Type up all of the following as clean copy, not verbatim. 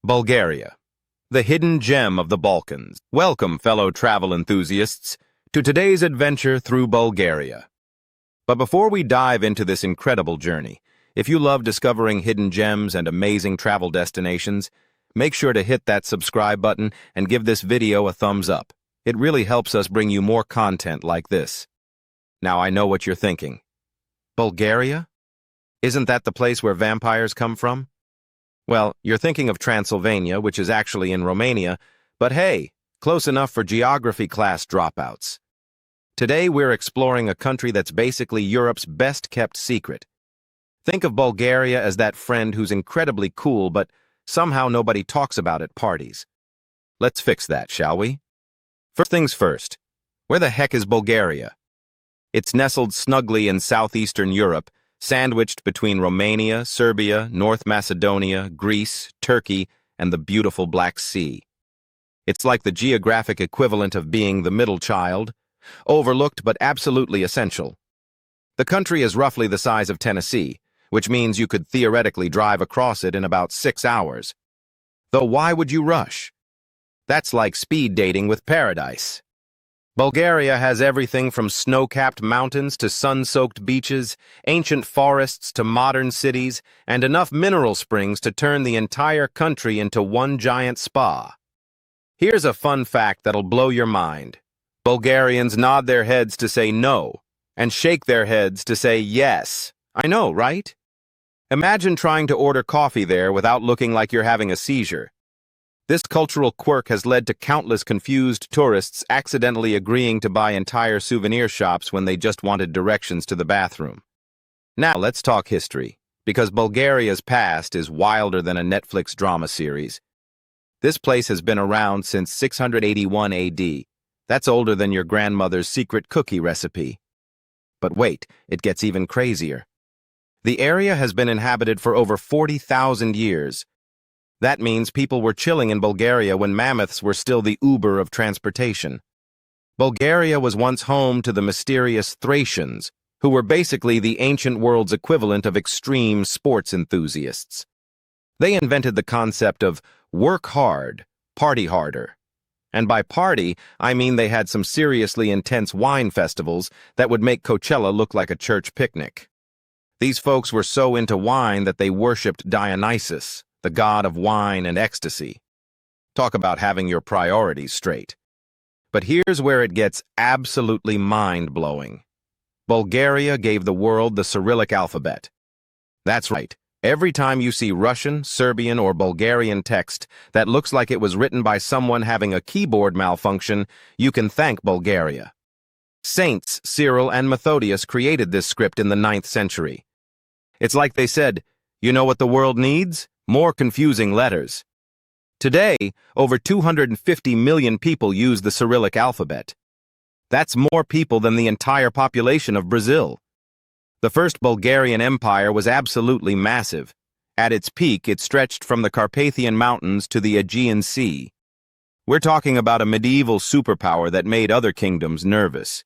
Bulgaria, the hidden gem of the Balkans. Welcome, fellow travel enthusiasts, to today's adventure through Bulgaria. But before we dive into this incredible journey, if you love discovering hidden gems and amazing travel destinations, make sure to hit that subscribe button and give this video a thumbs up. It really helps us bring you more content like this. Now I know what you're thinking. Bulgaria? Isn't that the place where vampires come from? Well, you're thinking of Transylvania, which is actually in Romania, but hey, close enough for geography class dropouts. Today we're exploring a country that's basically Europe's best-kept secret. Think of Bulgaria as that friend who's incredibly cool, but somehow nobody talks about at parties. Let's fix that, shall we? First things first, where the heck is Bulgaria? It's nestled snugly in southeastern Europe, sandwiched between Romania, Serbia, North Macedonia, Greece, Turkey, and the beautiful Black Sea. It's like the geographic equivalent of being the middle child, overlooked but absolutely essential. The country is roughly the size of Tennessee, which means you could theoretically drive across it in about 6 hours. Though why would you rush? That's like speed dating with paradise. Bulgaria has everything from snow-capped mountains to sun-soaked beaches, ancient forests to modern cities, and enough mineral springs to turn the entire country into one giant spa. Here's a fun fact that'll blow your mind. Bulgarians nod their heads to say no, and shake their heads to say yes. I know, right? Imagine trying to order coffee there without looking like you're having a seizure. This cultural quirk has led to countless confused tourists accidentally agreeing to buy entire souvenir shops when they just wanted directions to the bathroom. Now let's talk history, because Bulgaria's past is wilder than a Netflix drama series. This place has been around since 681 AD. That's older than your grandmother's secret cookie recipe. But wait, it gets even crazier. The area has been inhabited for over 40,000 years. That means people were chilling in Bulgaria when mammoths were still the Uber of transportation. Bulgaria was once home to the mysterious Thracians, who were basically the ancient world's equivalent of extreme sports enthusiasts. They invented the concept of work hard, party harder. And by party, I mean they had some seriously intense wine festivals that would make Coachella look like a church picnic. These folks were so into wine that they worshipped Dionysus, the god of wine and ecstasy. Talk about having your priorities straight. But here's where it gets absolutely mind-blowing. Bulgaria gave the world the Cyrillic alphabet. That's right. Every time you see Russian, Serbian, or Bulgarian text that looks like it was written by someone having a keyboard malfunction, you can thank Bulgaria. Saints Cyril and Methodius created this script in the 9th century. It's like they said, you know what the world needs? More confusing letters. Today, over 250 million people use the Cyrillic alphabet. That's more people than the entire population of Brazil. The first Bulgarian Empire was absolutely massive. At its peak, it stretched from the Carpathian Mountains to the Aegean Sea. We're talking about a medieval superpower that made other kingdoms nervous.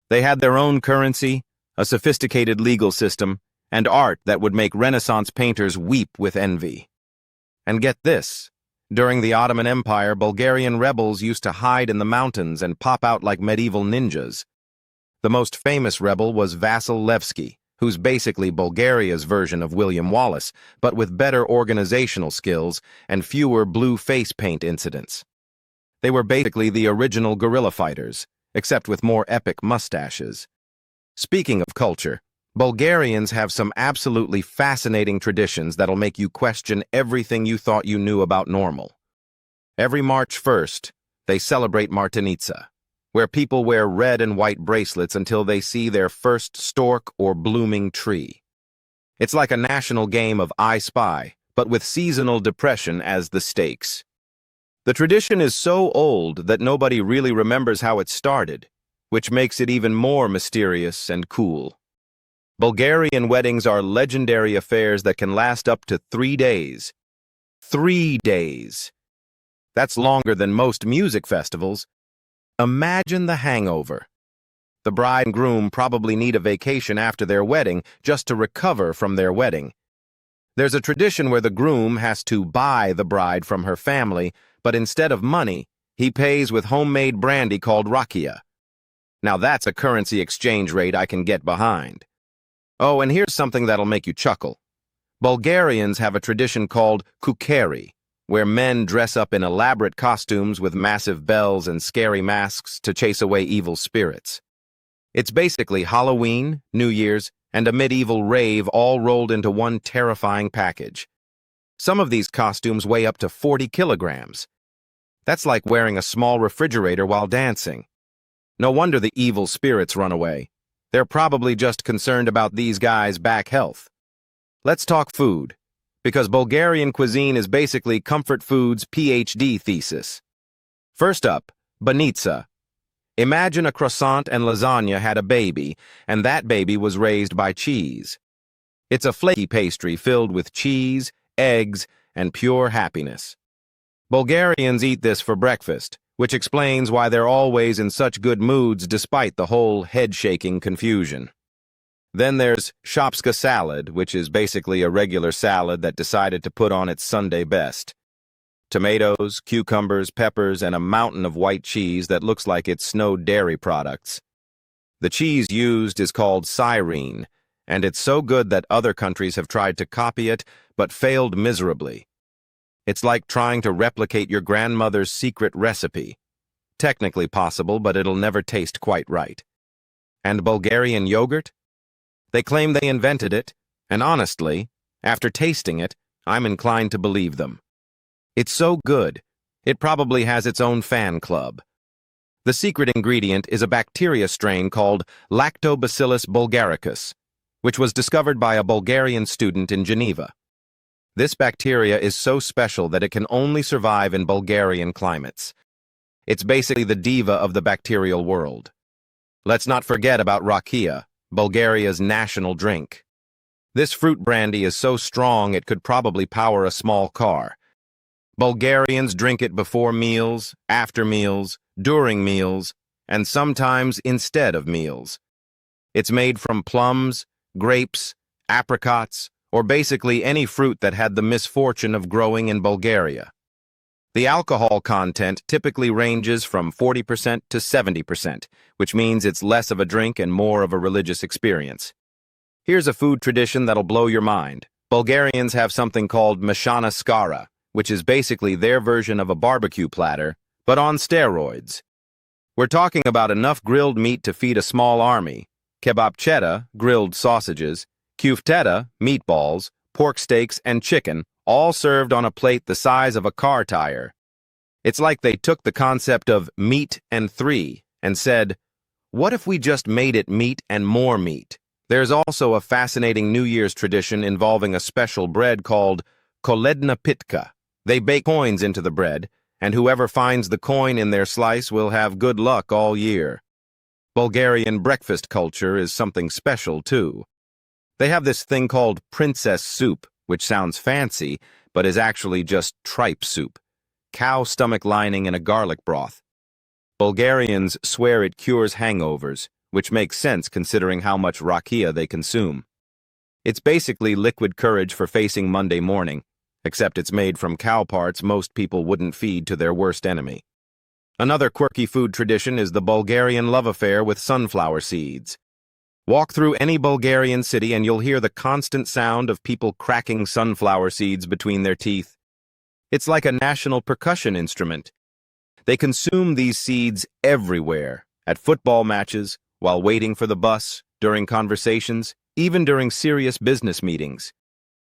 They had their own currency, a sophisticated legal system, and art that would make Renaissance painters weep with envy. And get this, during the Ottoman Empire, Bulgarian rebels used to hide in the mountains and pop out like medieval ninjas. The most famous rebel was Vasil Levski, who's basically Bulgaria's version of William Wallace, but with better organizational skills and fewer blue face paint incidents. They were basically the original guerrilla fighters, except with more epic mustaches. Speaking of culture, Bulgarians have some absolutely fascinating traditions that'll make you question everything you thought you knew about normal. Every March 1st, they celebrate Martinitsa, where people wear red and white bracelets until they see their first stork or blooming tree. It's like a national game of I Spy, but with seasonal depression as the stakes. The tradition is so old that nobody really remembers how it started, which makes it even more mysterious and cool. Bulgarian weddings are legendary affairs that can last up to 3 days. 3 days. That's longer than most music festivals. Imagine the hangover. The bride and groom probably need a vacation after their wedding just to recover from their wedding. There's a tradition where the groom has to buy the bride from her family, but instead of money, he pays with homemade brandy called rakia. Now that's a currency exchange rate I can get behind. Oh, and here's something that'll make you chuckle. Bulgarians have a tradition called kukeri, where men dress up in elaborate costumes with massive bells and scary masks to chase away evil spirits. It's basically Halloween, New Year's, and a medieval rave all rolled into one terrifying package. Some of these costumes weigh up to 40 kilograms. That's like wearing a small refrigerator while dancing. No wonder the evil spirits run away. They're probably just concerned about these guys' back health. Let's talk food, because Bulgarian cuisine is basically comfort food's PhD thesis. First up, banitsa. Imagine a croissant and lasagna had a baby, and that baby was raised by cheese. It's a flaky pastry filled with cheese, eggs, and pure happiness. Bulgarians eat this for breakfast, which explains why they're always in such good moods despite the whole head-shaking confusion. Then there's shopska salad, which is basically a regular salad that decided to put on its Sunday best. Tomatoes, cucumbers, peppers, and a mountain of white cheese that looks like it's snowed dairy products. The cheese used is called Pirin, and it's so good that other countries have tried to copy it, but failed miserably. It's like trying to replicate your grandmother's secret recipe. Technically possible, but it'll never taste quite right. And Bulgarian yogurt? They claim they invented it, and honestly, after tasting it, I'm inclined to believe them. It's so good, it probably has its own fan club. The secret ingredient is a bacteria strain called Lactobacillus bulgaricus, which was discovered by a Bulgarian student in Geneva. This bacteria is so special that it can only survive in Bulgarian climates. It's basically the diva of the bacterial world. Let's not forget about rakia, Bulgaria's national drink. This fruit brandy is so strong it could probably power a small car. Bulgarians drink it before meals, after meals, during meals, and sometimes instead of meals. It's made from plums, grapes, apricots, or basically any fruit that had the misfortune of growing in Bulgaria. The alcohol content typically ranges from 40% to 70%, which means it's less of a drink and more of a religious experience. Here's a food tradition that'll blow your mind. Bulgarians have something called mashana skara, which is basically their version of a barbecue platter, but on steroids. We're talking about enough grilled meat to feed a small army, kebabcheta, grilled sausages, kufteta, meatballs, pork steaks, and chicken, all served on a plate the size of a car tire. It's like they took the concept of meat and three and said, what if we just made it meat and more meat? There's also a fascinating New Year's tradition involving a special bread called koledna pitka. They bake coins into the bread, and whoever finds the coin in their slice will have good luck all year. Bulgarian breakfast culture is something special, too. They have this thing called princess soup, which sounds fancy, but is actually just tripe soup, cow stomach lining in a garlic broth. Bulgarians swear it cures hangovers, which makes sense considering how much rakia they consume. It's basically liquid courage for facing Monday morning, except it's made from cow parts most people wouldn't feed to their worst enemy. Another quirky food tradition is the Bulgarian love affair with sunflower seeds. Walk through any Bulgarian city and you'll hear the constant sound of people cracking sunflower seeds between their teeth. It's like a national percussion instrument. They consume these seeds everywhere, at football matches, while waiting for the bus, during conversations, even during serious business meetings.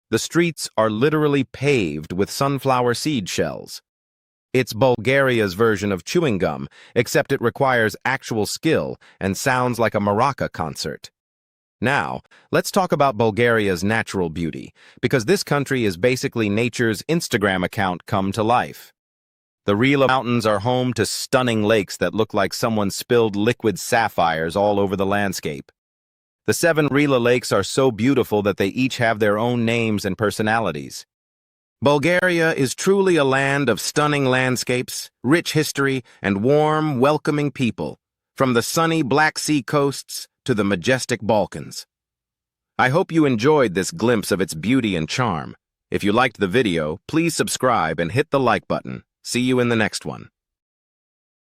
The streets are literally paved with sunflower seed shells. It's Bulgaria's version of chewing gum, except it requires actual skill and sounds like a maraca concert. Now, let's talk about Bulgaria's natural beauty, because this country is basically nature's Instagram account come to life. The Rila mountains are home to stunning lakes that look like someone spilled liquid sapphires all over the landscape. The 7 Rila lakes are so beautiful that they each have their own names and personalities. Bulgaria is truly a land of stunning landscapes, rich history, and warm, welcoming people, from the sunny Black Sea coasts to the majestic Balkans. I hope you enjoyed this glimpse of its beauty and charm. If you liked the video, please subscribe and hit the like button. See you in the next one.